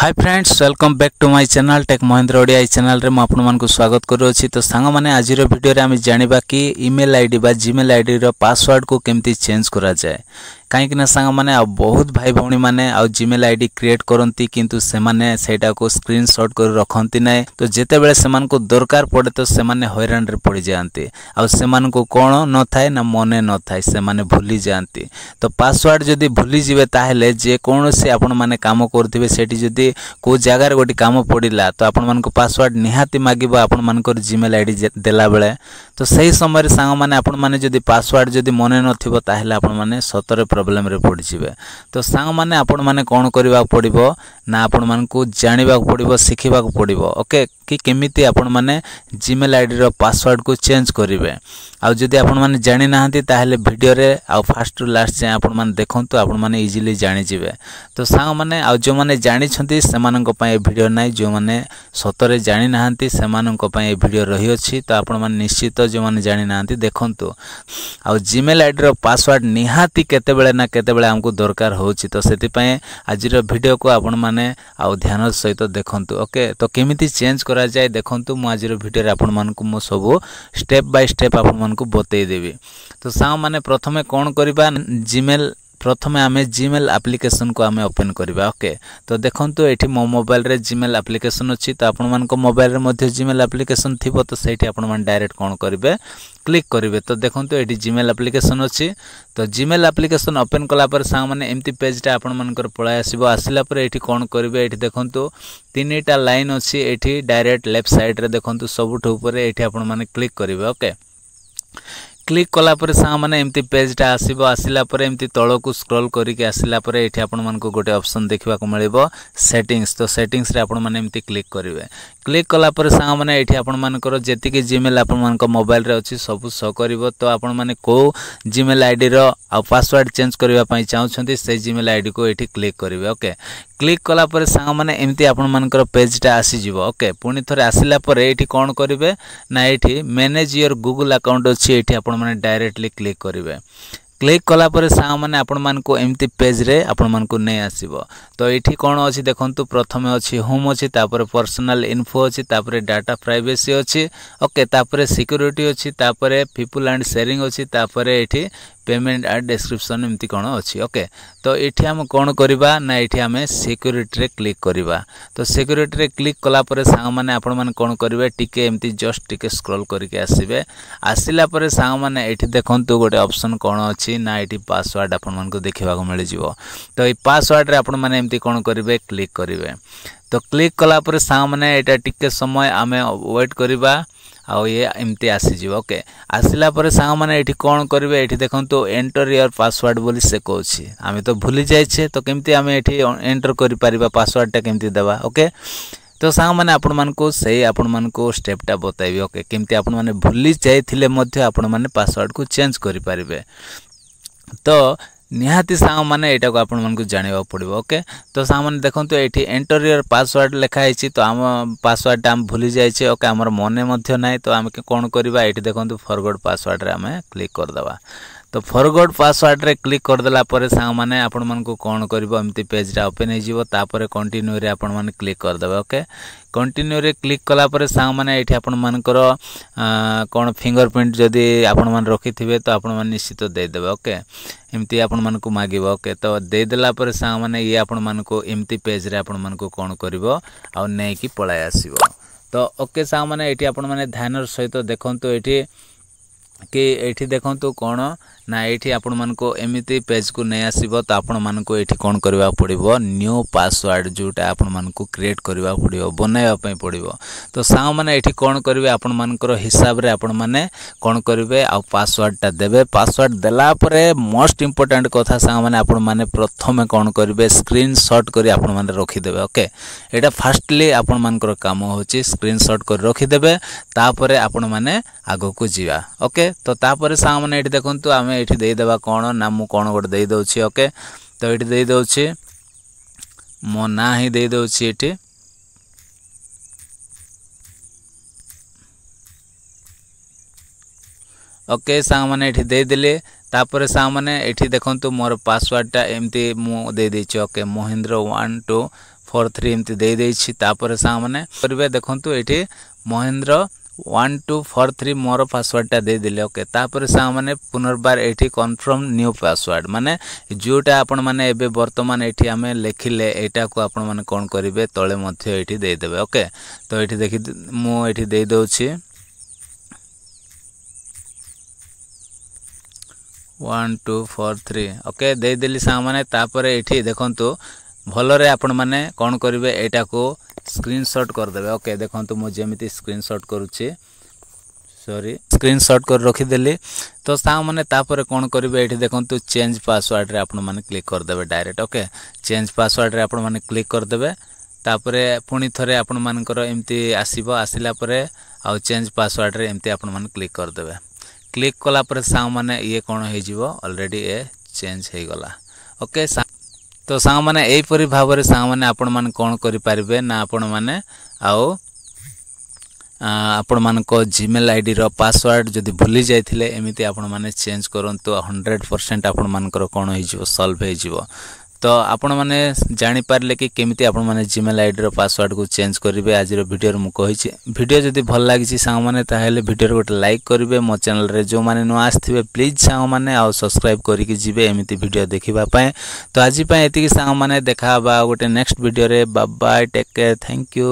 Hi friends welcome back to my channel tech Mahendra Odia ई channel रे मैं आपन को स्वागत करूछि। तो सांग माने आज रो वीडियो रे हम जानिबा कि ईमेल आईडी बा जीमेल आईडी रो पासवर्ड को केमती चेंज करा जाए। कहीं ना सांग मैंने बहुत भाई भौणी मैंने जीमेल आईडी क्रिएट करती किंतु से माने सेटा को स्क्रीनशॉट कर रखती ना। तो जिते बेले से दरकार पड़े तो से माने हैरान रे पड़ जाती से कौन न थाए ना मने न थाए से माने भूली जाती। तो पासवर्ड जदि भूली जिवे ताहेले जे कौन से आपण माने काम करथिबे सेठी जदि को जगार गोटी काम पड़िला तो आपण मानको पासवर्ड निहाती मागिबो आपण मानकर जीमेल आईडी देला बेले। तो सही समय सांग माने आपण माने जदि पासवर्ड जदि मने नथिबो ताहेले आपण माने सतरे प्रॉब्लम रे पड़ जिवे। तो सांग माने आपण माने कोन करबा पड़िबो ना आपण मानकू जानिबा पड़िबो सिखिबा पड़िबो ओके कि केमिति आपण माने जीमेल आईडी रो पासवर्ड को चेंज करिवे। आ जदि आपण माने जानि नाहंती ताहेले वीडियो रे आ फर्स्ट टू लास्ट जे आपण माने देखंतु आपण माने इजीली जानि जिवे। तो सांग माने आ जो माने जानि छथि सेमानन को पय वीडियो नै जो माने सतरे जानि नाहंती सेमानन को पय वीडियो रही अछि। तो आपण माने निश्चित जो माने जानि नाहंती देखंतु आ जीमेल आईडी रो पासवर्ड निहाती केते बेले ना केते बेले हमकु दरकार होछि। तो सेति पय आज रो वीडियो को आपण माने आ ध्यान सहित देखंतु ओके। तो केमिति चेंज करा जाए देखंतु मु आज रो वीडियो रे आपण मानकु मो सब स्टेप बाय स्टेप आपण मानकु बतै देबी। तो सांग माने प्रथमे कोन करबा जीमेल प्रथमे आमे जीमेल एप्लिकेशन को आमे ओपन करबा ओके। तो देखंतु एठी मो मोबाइल रे जीमेल एप्लिकेशन अछि। तो आपण मान को मोबाइल रे मध्ये जीमेल एप्लिकेशन थिबो तो सेठी आपण मान डायरेक्ट कोन करबे क्लिक करिवे। तो देखंतु एठी जीमेल एप्लिकेशन अछि। तो जीमेल एप्लिकेशन ओपन कला पर सांग माने एम्ति पेज टा आपण मानकर पळाय आसीबो। आसिला पर एठी कोन करबे एठी देखंतु तीनटा लाइन अछि। एठी डायरेक्ट लेफ्ट साइड रे देखंतु सबुठ ऊपर एठी आपण माने क्लिक करिवे ओके। क्लिक कला पर सांग माने एम्ति पेज टा आसीबो। आसिला पर एम्ति तळ को स्क्रॉल करिके आसिला पर एठी आपण मानको गोटे ऑप्शन देखिबा को मिलिबो सेटिंग्स। तो सेटिंग्स रे आपण माने एम्ति क्लिक करिवे। क्लिक कला पर सांग माने एठी आपण मानकर जेतिके जीमेल आपण मानको मोबाइल रे अछि सब शो करिवो। तो आपण माने को जीमेल आईडी रो आ पासवर्ड चेंज करिवा पई चाहौ छथि से जीमेल आईडी को एठी क्लिक करिवे ओके। क्लिक कला पर सांग माने एम्ति आपण मानकर पेज टा आसी जिवो ओके। पुनी थरे आसिला पर एठी कोन करिवे ना एठी मैनेज योर गूगल अकाउंट अछि एठी आपण माने डायरेक्टली क्लिक करिवे। क्लिक कला पर सांग माने आपण मानको एम्ति पेज रे आपण मानको नै आसीबो। तो एठी कोन अछि देखंतु प्रथमे अछि होम अछि तापर पर्सनल इन्फो अछि तापर डाटा प्राइवेसी अछि ओके तापर सिक्योरिटी अछि तापर पीपल एंड शेयरिंग अछि तापर एठी पेमेंट एंड डिस्क्रिप्शन एम्ति कोन अछि ओके। तो एठी हम कोन करबा ना एठी हमें सिक्योरिटी रे क्लिक करबा। तो सिक्योरिटी रे क्लिक कला पर सांग माने आपण मान कोन करबे टिके एम्ति जस्ट टिके स्क्रॉल करके आसीबे। आसिला पर सांग माने एठी देखंतु गोटे ऑप्शन कोन अछि ना एठी पासवर्ड आपण मान को देखिबा को मिल जिवो। तो ए पासवर्ड रे आपण माने एम्ति कोन करबे क्लिक करबे। तो क्लिक कला पर सांग माने एटा टिके समय आमे वेट करबा आ ये एम्ति आसी जिवो ओके। आसिला पर सांग माने एठी कोन करबे एठी देखंतु एंटर योर पासवर्ड बोली से कहछि। आमे तो भूली जाय छे तो केमति आमे एठी एंटर करि परिबा पासवर्ड टा केमति देबा ओके। तो सांग माने आपण मान को सही आपण मान को स्टेप टा बताइबे ओके केमति आपण माने भूली जायथिले मध्ये आपण माने पासवर्ड को चेंज करि परिबे। तो निहाती सांग माने एटा को आपण मन को जानिबा पड़िबो ओके। तो सांग माने देखंतु एठी एंटर योर पासवर्ड लिखा हैछि। तो हम पासवर्ड हम भूली जाय छे ओके हमर मने मध्ये नै। तो हम कोन करबा एठी देखंतु फॉरगॉट पासवर्ड रे हम क्लिक कर दबा। तो फॉरगॉट पासवर्ड रे क्लिक कर देला पर सांग माने आपण मन को कोन करबो एम्ति पेज टा ओपन हे जिवो। तापर कंटिन्यू रे आपण माने क्लिक कर देबा ओके। कंटिन्यू रे क्लिक कला पर सांग माने एठी आपण मानकर कोन फिंगरप्रिंट जदी आपण मान रखिथिबे तो आपण मान निश्चित दे देबे ओके। एम्ति आपण मान को मागिबो ओके। तो दे देला पर सांग माने ये आपण मान को एम्ति पेज रे आपण मान को कोन करबो आ नै कि पळाय आसीबो। तो ओके सांग माने एठी आपण माने ध्यानर सहित देखंतु एठी कि एठी देखंतु कोन ना एठी आपण मान को एमिति पेज को नै आसीबो। तो आपण मान को एठी कोन करबा पड़िबो न्यू पासवर्ड जोटा आपण मान को क्रिएट करबा पड़िबो बनाइबा पई पड़िबो। तो सांग माने एठी कोन करबे आपण मानकर हिसाब रे आपण माने कोन करबे आ पासवर्ड टा देबे। पासवर्ड देला परे मोस्ट इंपोर्टेंट कथा सांग माने आपण माने प्रथमे कोन करबे स्क्रीनशॉट करी आपण माने रखि देबे ओके। एटा फास्टली आपण मानकर काम होची स्क्रीनशॉट कर रखि देबे। तापरे आपण माने आगो को जीवा ओके। तो तापरे सांग माने एठी देखंतु आमे एठी दे देबा कोन ना मु कोन गोटे दे दउछि ओके। तो एठी दे दउछि मो ना ही दे दउछि एठी ओके। सांग माने एठी दे देले तापर सांग माने एठी देखंतु मोर पासवर्ड टा एम्ति मु दे देछि ओके महेंद्र 1 2 1243 एमती दे देछि तापर सांग माने करबे देखंतु एठी महेंद्र 1243 मोर पासवर्ड टा दे दिले ओके तापर सांग माने पुनर्बार एठी कन्फर्म न्यू पासवर्ड माने जोटा आपण माने एबे वर्तमान एठी हमें लेखिले एटा को आपण माने कोन करिवे तळे मध्ये एठी दे देबे ओके तो एठी देखि मु एठी दे दोछि 1243 ओके दे देली सांग माने तापर एठी देखंतु भलरे आपण माने कोन करिवे एटा को स्क्रीनशॉट कर देबे ओके देखंतु मु जेमिति स्क्रीनशॉट करूची सॉरी स्क्रीनशॉट कर रखी देली तो सांग माने तापर कोन करिवे एठी देखंतु चेंज पासवर्ड रे आपण माने क्लिक कर देबे डायरेक्ट ओके चेंज पासवर्ड रे आपण माने क्लिक कर देबे तापरे पुनी थरे आपण मानकर एमती आसीबो आसिला परे आ चेंज पासवर्ड रे एमती आपण माने क्लिक कर देबे क्लिक कला परे सांग माने ये कोन हे जिवो ऑलरेडी ए चेंज हे गला ओके तो सांग माने एई परि भाबरे सांग माने आपण माने कोन करि पारिबे ना आपण माने आओ आपण मान को जीमेल आईडी रो पासवर्ड जदि भूली जाइथिले एमिति आपण माने चेंज करंतु 100% आपण मानकर कोन हे जिवो सॉल्व हे जिवो तो आपण माने जानि पारले कि केमिति आपण माने जीमेल आईडी रो पासवर्ड को चेंज करिवे आज रो वीडियो मु कहिछि वीडियो जदि भल लागिछि सांग माने ताहेले वीडियो रो गोटे लाइक करिवे मो चैनल रे जो माने नो आस्थिबे प्लीज सांग माने आ सब्सक्राइब करि कि जिवे एमिति वीडियो देखिबा पय तो आज पय एति कि सांग माने देखाबा गोटे नेक्स्ट वीडियो रे bye bye take care thank you.